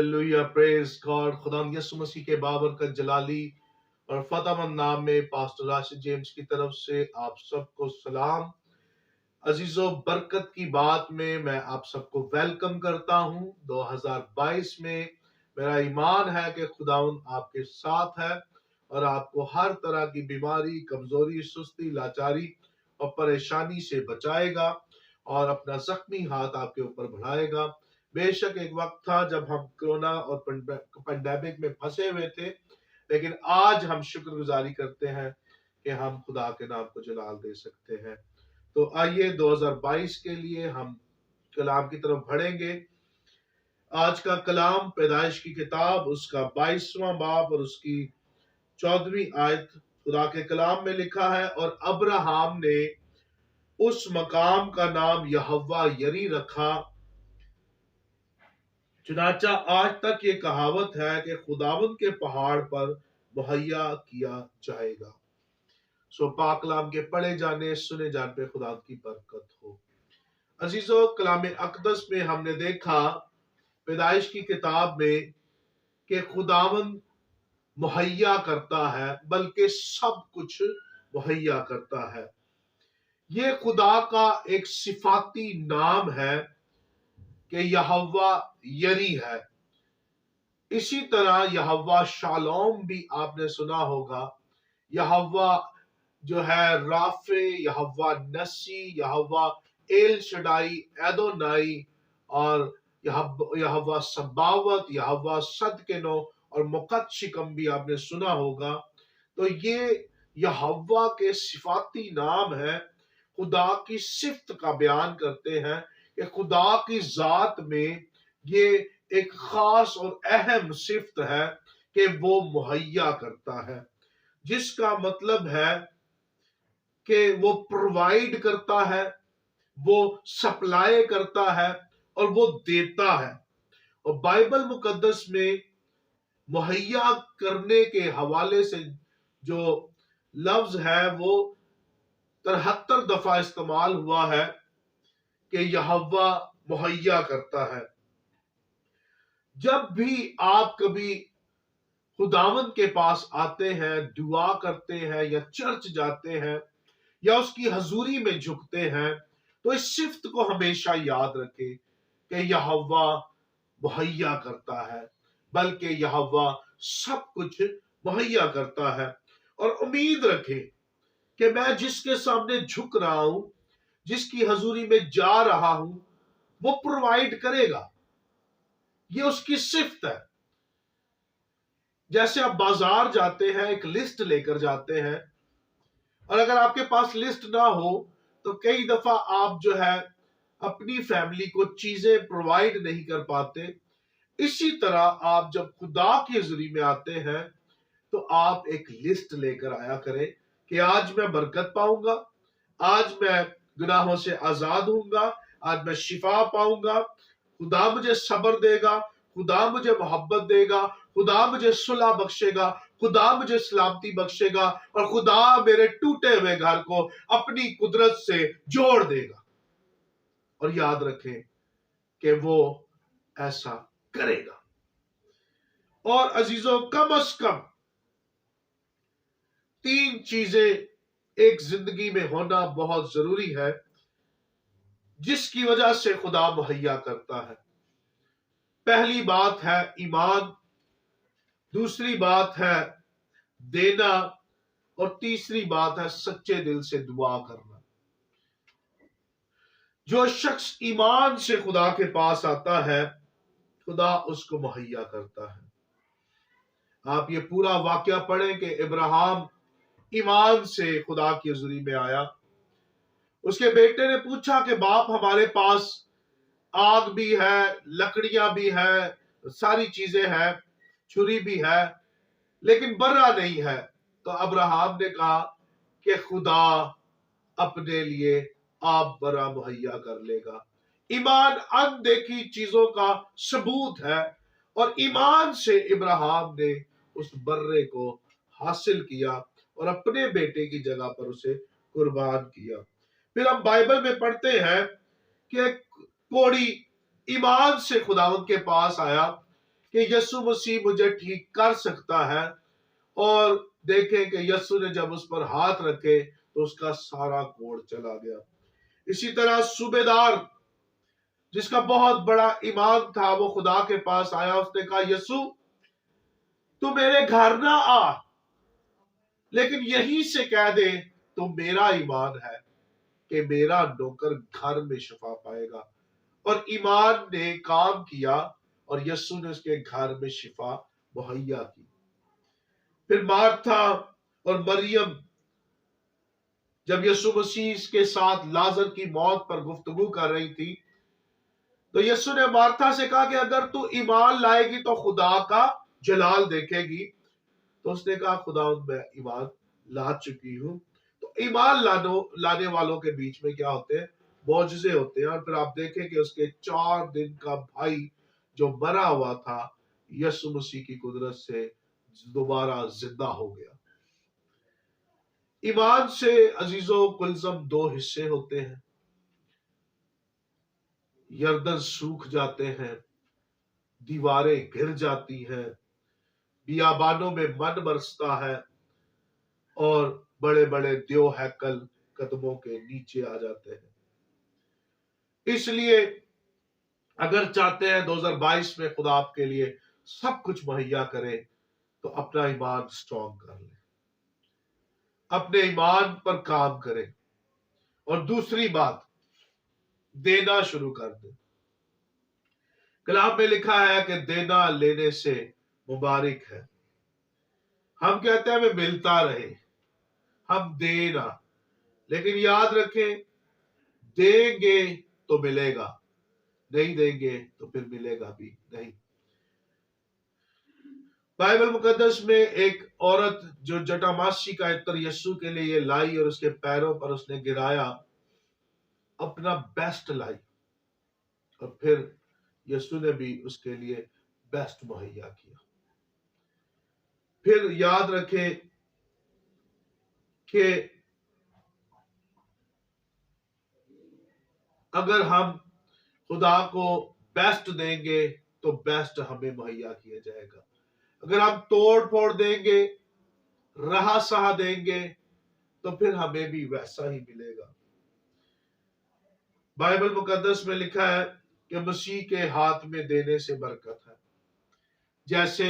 Hallelujah, praise God. खुदा यीशु मसीह के बाबरकत जलाली और फतेहमंद नाम में पास्टर राशिद जेम्स की तरफ से आप सबको सलाम। अजीजों, बरकत की बात में मैं आप सबको वेलकम करता हूं। 2022 में मेरा ईमान है कि खुदावंद आपके साथ है और आपको हर तरह की बीमारी, कमजोरी, सुस्ती, लाचारी और परेशानी से बचाएगा और अपना जख्मी हाथ आपके ऊपर बढ़ाएगा। बेशक एक वक्त था जब हम कोरोना और पेंडेमिक में फंसे हुए थे, लेकिन आज हम शुक्रगुजारी करते हैं कि हम खुदा के नाम को जलाल दे सकते हैं। तो आइए 2022 के लिए हम कलाम की तरफ बढ़ेंगे। आज का कलाम पैदाइश की किताब उसका 22वां बाब और उसकी 14वीं आयत खुदा के कलाम में लिखा है, और अब्राहम ने उस मकाम का नाम यहोवा यरी रखा। चुनाचा आज तक ये कहावत है कि खुदावंद के पहाड़ पर मुहैया किया जाएगा। सो पाक कलाम के पढ़े जाने सुने जाने पे खुदा की बरकत हो। अजीजों, कलाम अकदस में हमने देखा पैदाइश की किताब में कि खुदावंद मुहैया करता है, बल्कि सब कुछ मुहैया करता है। ये खुदा का एक सिफाती नाम है कि यहोवा यरी है। इसी तरह यहोवा शालोम भी आपने सुना होगा। यहोवा जो है राफे, यहोवा नसी, यहोवा एल शडाई, एदोनाई और यहोवा सबावत, यहोवा सदकेनो और मुकद्शिकम भी आपने सुना होगा। तो ये यहोवा के सिफाती नाम है, खुदा की सिफ्त का बयान करते हैं कि खुदा की जात में ये एक खास और अहम सिफ्त है कि वो मुहैया करता है, जिसका मतलब है कि वो प्रोवाइड करता है, वो सप्लाई करता है और वो देता है। और बाइबल मुकद्दस में मुहैया करने के हवाले से जो लफ्ज है वो 73 दफा इस्तेमाल हुआ है कि यहोवा मुहैया करता है। जब भी आप कभी खुदावंद के पास आते हैं, दुआ करते हैं या चर्च जाते हैं या उसकी हजूरी में झुकते हैं, तो इस सिफ्त को हमेशा याद रखें कि यहोवा मुहैया करता है, बल्कि यहोवा सब कुछ मुहैया करता है। और उम्मीद रखें कि मैं जिसके सामने झुक रहा हूं, जिसकी हजूरी में जा रहा हूं, वो प्रोवाइड करेगा। ये उसकी सिफ्त है। जैसे आप बाजार जाते हैं, एक लिस्ट लेकर जाते हैं, और अगर आपके पास लिस्ट ना हो तो कई दफा आप जो है अपनी फैमिली को चीजें प्रोवाइड नहीं कर पाते। इसी तरह आप जब खुदा की हजूरी में आते हैं तो आप एक लिस्ट लेकर आया करें कि आज मैं बरकत पाऊंगा, आज मैं गुनाहों से आजाद होऊंगा, आज मैं शिफा पाऊंगा, खुदा मुझे सब्र देगा, खुदा मुझे मोहब्बत देगा, खुदा मुझे सुलह बख्शेगा, खुदा मुझे सलामती बख्शेगा और खुदा मेरे टूटे हुए घर को अपनी कुदरत से जोड़ देगा। और याद रखें कि वो ऐसा करेगा। और अजीजों, कम से कम 3 चीजें एक जिंदगी में होना बहुत जरूरी है जिसकी वजह से खुदा मुहैया करता है। पहली बात है ईमान, दूसरी बात है देना, और तीसरी बात है सच्चे दिल से दुआ करना। जो शख्स ईमान से खुदा के पास आता है, खुदा उसको मुहैया करता है। आप ये पूरा वाकया पढ़ें कि इब्राहिम ईमान से खुदा की हजूरी में आया। उसके बेटे ने पूछा कि बाप, हमारे पास आग भी है, लकड़ियां भी है, सारी चीजें हैं, छुरी भी है, लेकिन बर्रा नहीं है। तो अब्राहम ने कहा कि खुदा अपने लिए आप बर्रा मुहैया कर लेगा। ईमान अनदेखी चीजों का सबूत है, और ईमान से इब्राहिम ने उस बर्रे को हासिल किया और अपने बेटे की जगह पर उसे कुर्बान किया। फिर हम बाइबल में पढ़ते हैं कि कोढ़ी ईमान से खुदावंद के पास आया کہ यीशु मसीह मुझे ठीक कर सकता है, और देखें कि यीशु ने जब उस पर हाथ रखे तो उसका सारा कोढ़ चला गया। इसी तरह सूबेदार, जिसका बहुत बड़ा ईमान था, वो खुदा के पास आया। उसने कहा, यीशु तू मेरे घर ना आ, लेकिन यहीं से कह दे तो मेरा ईमान है कि मेरा नौकर घर में शिफा पाएगा। और ईमान ने काम किया और यीशु ने उसके घर में शिफा मुहैया की। फिर मार्था और मरियम जब यीशु मसीह के साथ लाजर की मौत पर गुफ्तगू कर रही थी, तो यीशु ने मार्था से कहा कि अगर तू ईमान लाएगी तो खुदा का जलाल देखेगी। तो उसने कहा, खुदा मैं ईमान ला चुकी हूं। तो ईमान लाने वालों के बीच में क्या होते हैं? मौजज़े होते हैं। और फिर आप देखें कि उसके 4 दिन का भाई जो मरा हुआ था, यीशु मसीह की कुदरत से दोबारा जिंदा हो गया। ईमान से अजीजों कुलजम 2 हिस्से होते हैं। यर्दन सूख जाते हैं, दीवारें गिर जाती हैं, बियाबानों में मन बरसता है, और बड़े बड़े देव हैकल कदमों के नीचे आ जाते हैं। इसलिए अगर चाहते हैं 2022 में खुदा आपके लिए सब कुछ मुहैया करे, तो अपना ईमान स्ट्रॉन्ग कर ले, अपने ईमान पर काम करें। और दूसरी बात, देना शुरू कर दे। कलाम में लिखा है कि देना लेने से मुबारक है। हम कहते हैं हमें मिलता रहे, हम देना, लेकिन याद रखें, देंगे तो मिलेगा, नहीं देंगे तो फिर मिलेगा भी नहीं। बाइबल मुकद्दस में एक औरत जो जटामासी का इत्र यीशु के लिए लाई और उसके पैरों पर उसने गिराया, अपना बेस्ट लाई, और फिर यीशु ने भी उसके लिए बेस्ट मुहैया किया। फिर याद रखें कि अगर हम खुदा को बेस्ट देंगे तो बेस्ट हमें मुहैया किया जाएगा। अगर हम तोड़ फोड़ देंगे, रहा सहा देंगे, तो फिर हमें भी वैसा ही मिलेगा। बाइबल मुकद्दस में लिखा है कि मसीह के हाथ में देने से बरकत है। जैसे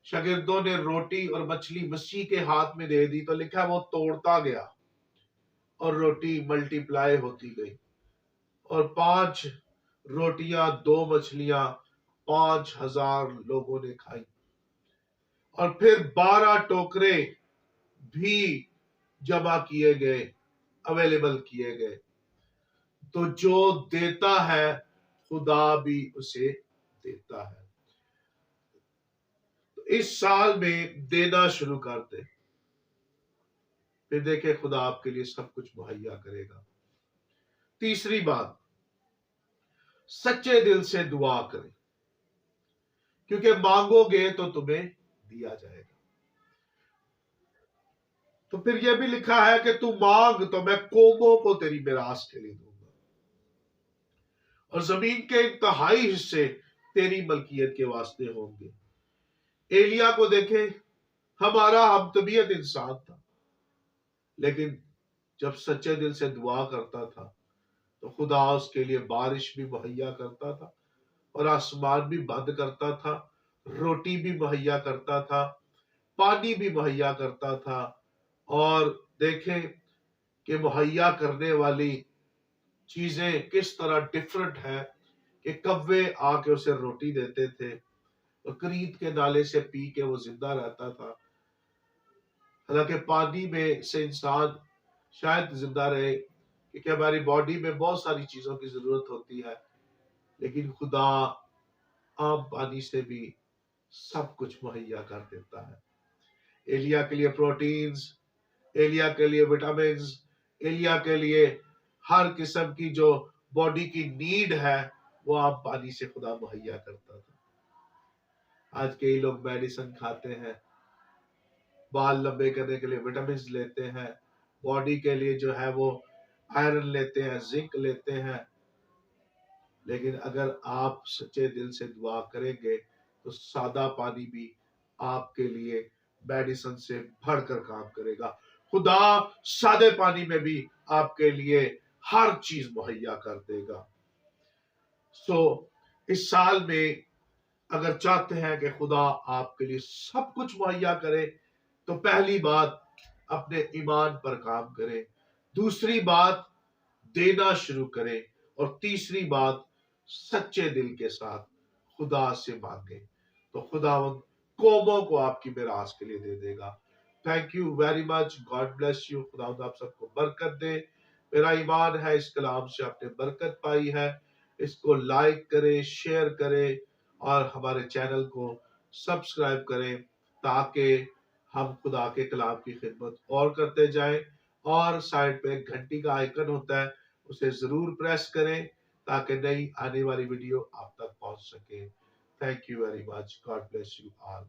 शागिर्दों ने रोटी और मछली मसीह के हाथ में दे दी, तो लिखा है वो तोड़ता गया और रोटी मल्टीप्लाई होती गई, और 5 रोटियां 2 मछलियां 5000 लोगों ने खाई, और फिर 12 टोकरे भी जमा किए गए, अवेलेबल किए गए। तो जो देता है खुदा भी उसे देता है। तो इस साल में देना शुरू कर दे, फिर देखे खुदा आपके लिए सब कुछ मुहैया करेगा। तीसरी बात, सच्चे दिल से दुआ करें, क्योंकि मांगोगे तो तुम्हें दिया जाएगा। तो फिर यह भी लिखा है कि तू मांग तो मैं कौमों को तेरी मिरास के लिए दूंगा, और जमीन के इंतहाई हिस्से तेरी मलकियत के वास्ते होंगे। एलिया को देखें, हमारा हम तबीयत इंसान था, लेकिन जब सच्चे दिल से दुआ करता था तो खुदा उसके लिए बारिश भी मुहैया करता था, और आसमान भी बंद करता था, रोटी भी मुहैया करता था, पानी भी मुहैया करता था। और देखें कि मुहैया करने वाली चीजें किस तरह डिफरेंट है, कि कव्वे आके उसे रोटी देते थे, और करीत के नाले से पी के वो जिंदा रहता था। हालांकि पानी में से इंसान शायद जिंदा रहे, क्योंकि हमारी बॉडी में बहुत सारी चीजों की जरूरत होती है, लेकिन खुदा आम पानी से भी सब कुछ मुहैया कर देता है। एलिया के लिए प्रोटीन्स, एलिया के लिए विटामिन, एलिया के लिए हर किस्म की जो बॉडी की नीड है, वो आम पानी से खुदा मुहैया करता था। आज कई लोग मेडिसिन खाते हैं, बाल लंबे करने के लिए विटामिन लेते हैं, बॉडी के लिए जो है वो आयरन लेते हैं, जिंक लेते हैं, لیکن اگر آپ سچے دل سے دعا کریں گے تو سادہ پانی بھی آپ کے لیے میڈیسن سے بڑھ کر کام کرے گا. خدا سادے پانی میں بھی آپ کے لیے ہر چیز مہیا کر دے گا. اس سال میں اگر چاہتے ہیں کہ خدا آپ کے لیے سب کچھ مہیا کرے تو پہلی بات اپنے ایمان پر کام کریں، دوسری بات دینا شروع کریں، اور تیسری بات سچے دل کے ساتھ خدا سے مانگیں تو خداوند قوموں کو آپ کی میراث کے لیے دے دے گا. Thank you very much. God bless you. خداوند آپ سب کو برکت دے. میرا ایمان ہے اس کلام سے آپ نے برکت پائی ہے. اس کو لائک کریں، شیئر کریں اور ہمارے چینل کو سبسکرائب کریں تاکہ ہم خدا کے کلام کی خدمت اور کرتے جائیں. اور سائڈ پہ ایک گھنٹی کا آئیکن ہوتا ہے، اسے ضرور پریس کریں تاکہ نئی آنے والی ویڈیو آپ تک پہنچ سکے. Thank you very much. God bless you all.